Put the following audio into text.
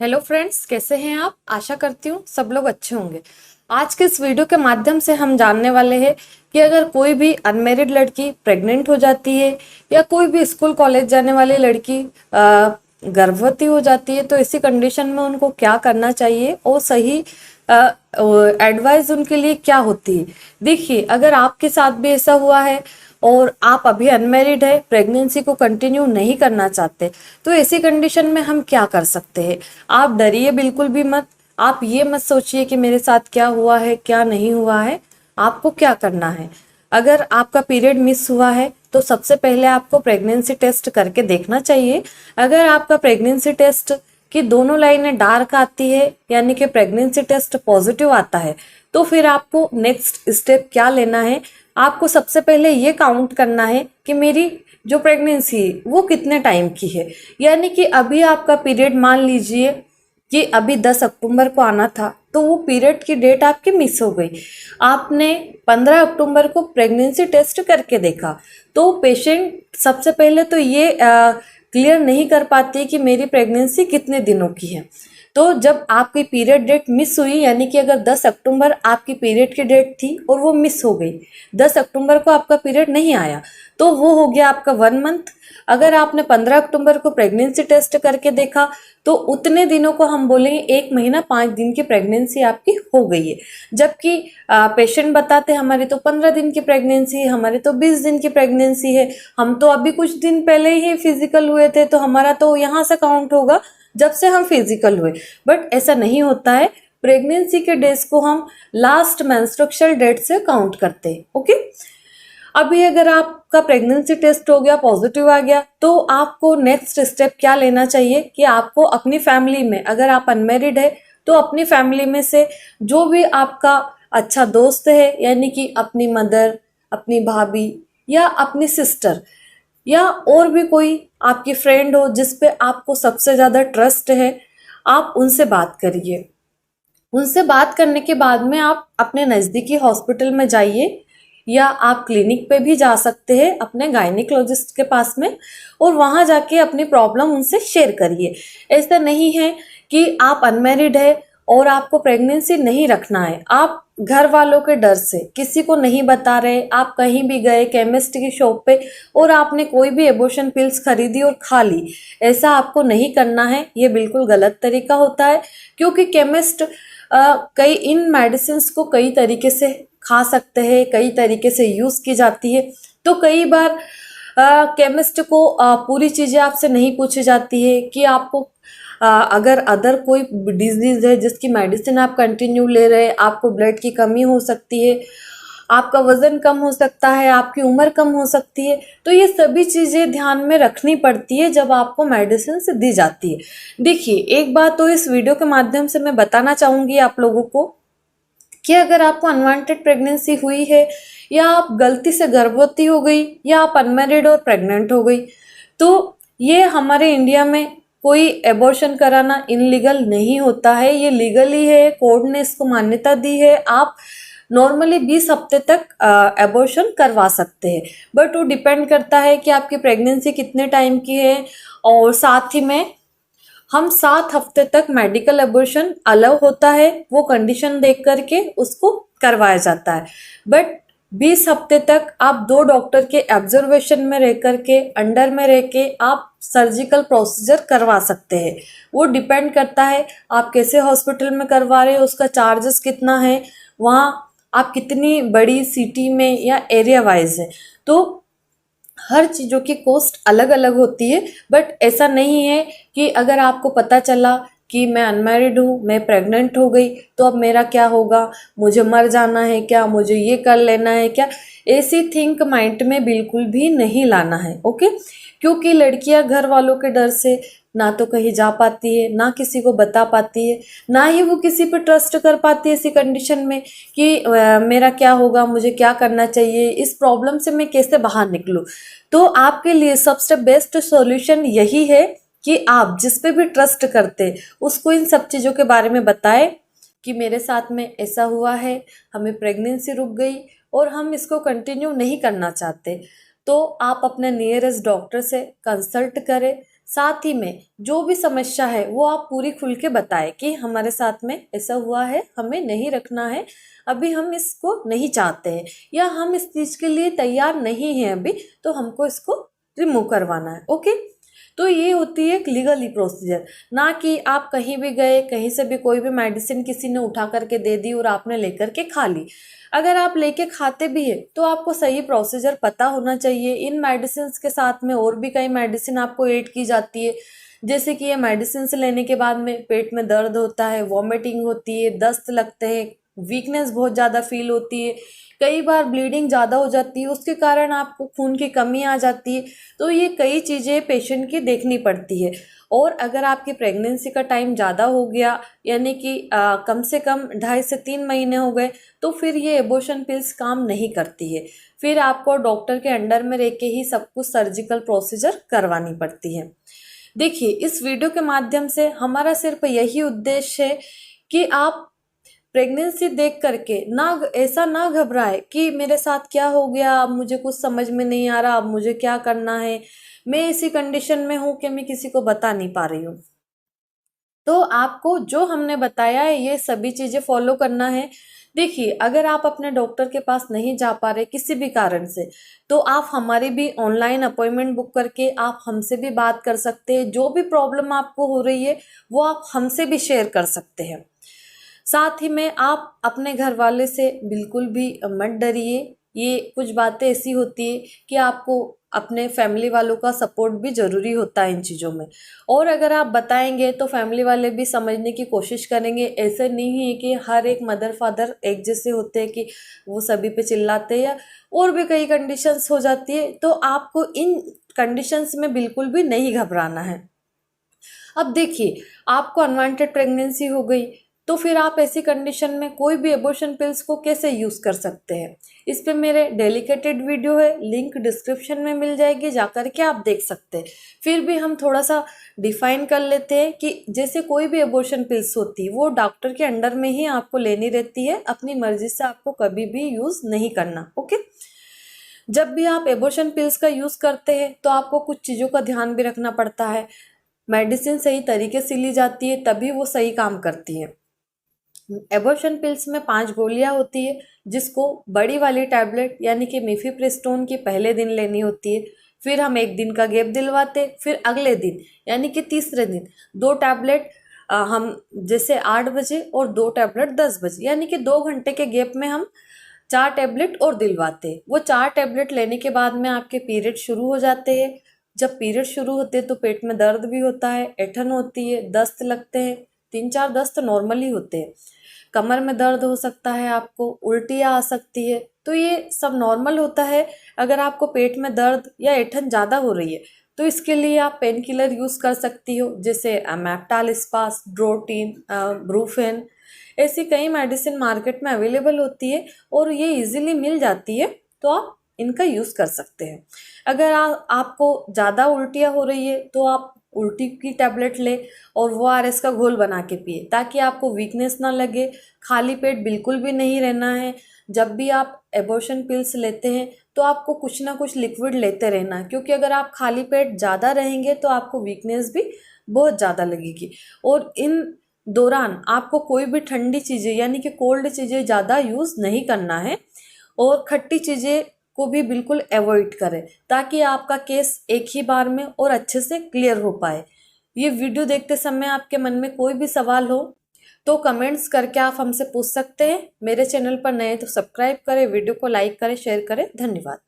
Hello friends, कैसे हैं आप। आशा करती हूँ सब लोग अच्छे होंगे। आज के इस वीडियो के माध्यम से हम जानने वाले हैं कि अगर कोई भी अनमेरिड लड़की प्रेग्नेंट हो जाती है या कोई भी स्कूल कॉलेज जाने वाली लड़की गर्भवती हो जाती है तो इसी कंडीशन में उनको क्या करना चाहिए और सही एडवाइस उनके लिए क्या होती है। देखिए, अगर आपके साथ भी ऐसा हुआ है और आप अभी अनमेरिड है, प्रेगनेंसी को कंटिन्यू नहीं करना चाहते, तो ऐसी कंडीशन में हम क्या कर सकते हैं। आप डरिए बिल्कुल भी मत। आप ये मत सोचिए कि मेरे साथ क्या हुआ है क्या नहीं हुआ है। आपको क्या करना है, अगर आपका पीरियड मिस हुआ है तो सबसे पहले आपको प्रेगनेंसी टेस्ट करके देखना चाहिए। अगर आपका प्रेगनेंसी टेस्ट की दोनों लाइनें डार्क आती है यानी कि प्रेगनेंसी टेस्ट पॉजिटिव आता है, तो फिर आपको नेक्स्ट स्टेप क्या लेना है। आपको सबसे पहले ये काउंट करना है कि मेरी जो प्रेगनेंसी है वो कितने टाइम की है। यानी कि अभी आपका पीरियड मान लीजिए कि अभी 10 अक्टूबर को आना था, तो वो पीरियड की डेट आपकी मिस हो गई। आपने 15 अक्टूबर को प्रेगनेंसी टेस्ट करके देखा, तो पेशेंट सबसे पहले तो ये क्लियर नहीं कर पाती कि मेरी प्रेगनेंसी कितने दिनों की है। तो जब आपकी पीरियड डेट मिस हुई, यानी कि अगर 10 अक्टूबर आपकी पीरियड की डेट थी और वो मिस हो गई, 10 अक्टूबर को आपका पीरियड नहीं आया, तो वो हो गया आपका 1 मंथ। अगर आपने 15 अक्टूबर को प्रेगनेंसी टेस्ट करके देखा, तो उतने दिनों को हम बोलेंगे 1 महीना 5 दिन की प्रेगनेंसी आपकी हो गई है। जबकि पेशेंट बताते हमारी तो 15 दिन की प्रेगनेंसी है, हमारी तो 20 दिन की प्रेगनेंसी है, हम तो अभी कुछ दिन पहले ही फिजिकल हुए थे, तो हमारा तो यहाँ से काउंट होगा जब से हम फिजिकल हुए। बट ऐसा नहीं होता है। प्रेगनेंसी के डेज को हम लास्ट मेंस्ट्रुअल डेट से काउंट करते हैं। ओके, अभी अगर आपका प्रेगनेंसी टेस्ट हो गया, पॉजिटिव आ गया, तो आपको नेक्स्ट स्टेप क्या लेना चाहिए कि आपको अपनी फैमिली में, अगर आप अनमेरिड है तो अपनी फैमिली में से जो भी आपका अच्छा दोस्त है, यानी कि अपनी मदर, अपनी भाभी या अपनी सिस्टर या और भी कोई आपकी फ्रेंड हो जिस पे आपको सबसे ज़्यादा ट्रस्ट है, आप उनसे बात करिए। उनसे बात करने के बाद में आप अपने नज़दीकी हॉस्पिटल में जाइए या आप क्लिनिक पे भी जा सकते हैं अपने गायनिकोलॉजिस्ट के पास में, और वहाँ जाके अपनी प्रॉब्लम उनसे शेयर करिए। ऐसा नहीं है कि आप अनमेरिड है और आपको प्रेगनेंसी नहीं रखना है, आप घर वालों के डर से किसी को नहीं बता रहे, आप कहीं भी गए केमिस्ट की शॉप पे और आपने कोई भी एबॉर्शन पिल्स खरीदी और खा ली, ऐसा आपको नहीं करना है। ये बिल्कुल गलत तरीका होता है, क्योंकि केमिस्ट कई इन मेडिसिन को कई तरीके से खा सकते हैं, कई तरीके से यूज की जाती है। तो कई बार केमिस्ट को पूरी चीजें आपसे नहीं पूछी जाती है कि आपको अगर अदर कोई डिजीज है जिसकी मेडिसिन आप कंटिन्यू ले रहे हैं, आपको ब्लड की कमी हो सकती है, आपका वजन कम हो सकता है, आपकी उम्र कम हो सकती है, तो ये सभी चीजें ध्यान में रखनी पड़ती है जब आपको मेडिसिन से दी जाती है। देखिए, एक बात तो इस वीडियो के माध्यम से मैं बताना चाहूंगी आप लोगों को कि अगर आपको अनवांटेड प्रेगनेंसी हुई है या आप गलती से गर्भवती हो गई या आप अनमेरिड और प्रेग्नेंट हो गई, तो ये हमारे इंडिया में कोई एबॉर्शन कराना इनलीगल नहीं होता है, ये लीगल ही है। कोर्ट ने इसको मान्यता दी है। आप नॉर्मली 20 हफ्ते तक एबॉर्शन करवा सकते हैं, बट वो डिपेंड करता है कि आपकी प्रेगनेंसी कितने टाइम की है, और साथ ही में हम 7 हफ्ते तक मेडिकल एबॉर्शन अलाउ होता है, वो कंडीशन देख करके उसको करवाया जाता है। बट 20 हफ्ते तक आप 2 डॉक्टर के ऑब्जर्वेशन में रह करके, अंडर में रह के आप सर्जिकल प्रोसीजर करवा सकते हैं। वो डिपेंड करता है आप कैसे हॉस्पिटल में करवा रहे हो, उसका चार्जेस कितना है, वहाँ आप कितनी बड़ी सिटी में या एरिया वाइज है, तो हर चीज़ों की कॉस्ट अलग अलग होती है। बट ऐसा नहीं है कि अगर आपको पता चला कि मैं अनमैरिड हूँ, मैं प्रेग्नेंट हो गई, तो अब मेरा क्या होगा, मुझे मर जाना है क्या, मुझे ये कर लेना है क्या, ऐसी थिंक माइंड में बिल्कुल भी नहीं लाना है। ओके, क्योंकि लड़कियां घर वालों के डर से ना तो कहीं जा पाती है, ना किसी को बता पाती है, ना ही वो किसी पे ट्रस्ट कर पाती है ऐसी कंडीशन में कि मेरा क्या होगा, मुझे क्या करना चाहिए, इस प्रॉब्लम से मैं कैसे बाहर निकलूं। तो आपके लिए सबसे बेस्ट सॉल्यूशन यही है कि आप जिस पे भी ट्रस्ट करते उसको इन सब चीज़ों के बारे में बताएं कि मेरे साथ में ऐसा हुआ है, हमें प्रेगनेंसी रुक गई और हम इसको कंटिन्यू नहीं करना चाहते। तो आप अपने नियरेस्ट डॉक्टर से कंसल्ट करें, साथ ही में जो भी समस्या है वो आप पूरी खुल के बताएं कि हमारे साथ में ऐसा हुआ है, हमें नहीं रखना है, अभी हम इसको नहीं चाहते हैं या हम इस चीज़ के लिए तैयार नहीं हैं अभी, तो हमको इसको रिमूव करवाना है। ओके, तो ये होती है एक लीगली प्रोसीजर, ना कि आप कहीं भी गए, कहीं से भी कोई भी मेडिसिन किसी ने उठा करके दे दी और आपने लेकर के खा ली। अगर आप लेके खाते भी है तो आपको सही प्रोसीजर पता होना चाहिए। इन मेडिसिन के साथ में और भी कई मेडिसिन आपको ऐड की जाती है, जैसे कि ये मेडिसिन लेने के बाद में पेट में दर्द होता है, वॉमिटिंग होती है, दस्त लगते हैं, वीकनेस बहुत ज़्यादा फील होती है, कई बार ब्लीडिंग ज़्यादा हो जाती है, उसके कारण आपको खून की कमी आ जाती है। तो ये कई चीज़ें पेशेंट की देखनी पड़ती है। और अगर आपकी प्रेगनेंसी का टाइम ज़्यादा हो गया, यानी कि कम से कम 2.5 से 3 महीने हो गए, तो फिर ये एबॉर्शन पिल्स काम नहीं करती है। फिर आपको डॉक्टर के अंडर में रह के ही सब कुछ सर्जिकल प्रोसीजर करवानी पड़ती है। देखिए, इस वीडियो के माध्यम से हमारा सिर्फ यही उद्देश्य है कि आप प्रेगनेंसी देख करके ना ऐसा ना घबराए कि मेरे साथ क्या हो गया, अब मुझे कुछ समझ में नहीं आ रहा, अब मुझे क्या करना है, मैं इसी कंडीशन में हूँ कि मैं किसी को बता नहीं पा रही हूँ। तो आपको जो हमने बताया है ये सभी चीज़ें फॉलो करना है। देखिए, अगर आप अपने डॉक्टर के पास नहीं जा पा रहे किसी भी कारण से, तो आप हमारी भी ऑनलाइन अपॉइंटमेंट बुक करके आप हमसे भी बात कर सकते हैं। जो भी प्रॉब्लम आपको हो रही है वो आप हमसे भी शेयर कर सकते हैं। साथ ही में आप अपने घर वाले से बिल्कुल भी मत डरिए। ये कुछ बातें ऐसी होती है कि आपको अपने फैमिली वालों का सपोर्ट भी ज़रूरी होता है इन चीज़ों में। और अगर आप बताएंगे तो फैमिली वाले भी समझने की कोशिश करेंगे। ऐसे नहीं है कि हर एक मदर फादर एक जैसे होते हैं कि वो सभी पे चिल्लाते हैं, या और भी कई कंडीशंस हो जाती है। तो आपको इन कंडीशंस में बिल्कुल भी नहीं घबराना है। अब देखिए, आपको अनवांटेड प्रेगनेंसी हो गई, तो फिर आप ऐसी कंडीशन में कोई भी एबॉर्शन पिल्स को कैसे यूज़ कर सकते हैं। इस पे मेरे डेडिकेटेड वीडियो है, लिंक डिस्क्रिप्शन में मिल जाएगी, जाकर के आप देख सकते हैं। फिर भी हम थोड़ा सा डिफाइन कर लेते हैं कि जैसे कोई भी एबॉर्शन पिल्स होती है वो डॉक्टर के अंडर में ही आपको लेनी रहती है, अपनी मर्जी से आपको कभी भी यूज़ नहीं करना। ओके, जब भी आप एबॉर्शन पिल्स का यूज़ करते हैं तो आपको कुछ चीज़ों का ध्यान भी रखना पड़ता है। मेडिसिन सही तरीके से ली जाती है तभी वो सही काम करती है। एबॉर्शन पिल्स में 5 गोलियां होती है, जिसको बड़ी वाली टैबलेट यानी कि मिफेप्रिस्टोन की पहले दिन लेनी होती है। फिर हम 1 दिन का गैप दिलवाते, फिर अगले दिन यानी कि तीसरे दिन 2 टैबलेट हम जैसे 8 बजे और 2 टैबलेट 10 बजे, यानी कि 2 घंटे के गैप में हम 4 टैबलेट और दिलवाते। वो 4 टैबलेट लेने के बाद में आपके पीरियड शुरू हो जाते हैं। जब पीरियड शुरू होते हैं तो पेट में दर्द भी होता है, ऐंठन होती है, दस्त लगते हैं। 3-4 दस्त नॉर्मली होते हैं। कमर में दर्द हो सकता है, आपको उल्टियाँ आ सकती है, तो ये सब नॉर्मल होता है। अगर आपको पेट में दर्द या ऐंठन ज़्यादा हो रही है तो इसके लिए आप पेन किलर यूज़ कर सकती हो, जैसे मैप्टाल स्पास, ड्रोटीन, ब्रूफेन। ऐसी कई मेडिसिन मार्केट में अवेलेबल होती है और ये इजीली मिल जाती है, तो आप इनका यूज़ कर सकते हैं। अगर आपको ज़्यादा उल्टियाँ हो रही है तो आप उल्टी की टैबलेट ले और ORS का घोल बना के पिए, ताकि आपको वीकनेस ना लगे। खाली पेट बिल्कुल भी नहीं रहना है। जब भी आप एबॉर्शन पिल्स लेते हैं तो आपको कुछ ना कुछ लिक्विड लेते रहना है, क्योंकि अगर आप खाली पेट ज़्यादा रहेंगे तो आपको वीकनेस भी बहुत ज़्यादा लगेगी। और इन दौरान आपको कोई भी ठंडी चीज़ें यानी कि कोल्ड चीज़ें ज़्यादा यूज़ नहीं करना है, और खट्टी चीज़ें को भी बिल्कुल अवॉइड करें, ताकि आपका केस एक ही बार में और अच्छे से क्लियर हो पाए। ये वीडियो देखते समय आपके मन में कोई भी सवाल हो तो कमेंट्स करके आप हमसे पूछ सकते हैं। मेरे चैनल पर नए तो सब्सक्राइब करें, वीडियो को लाइक करें, शेयर करें। धन्यवाद।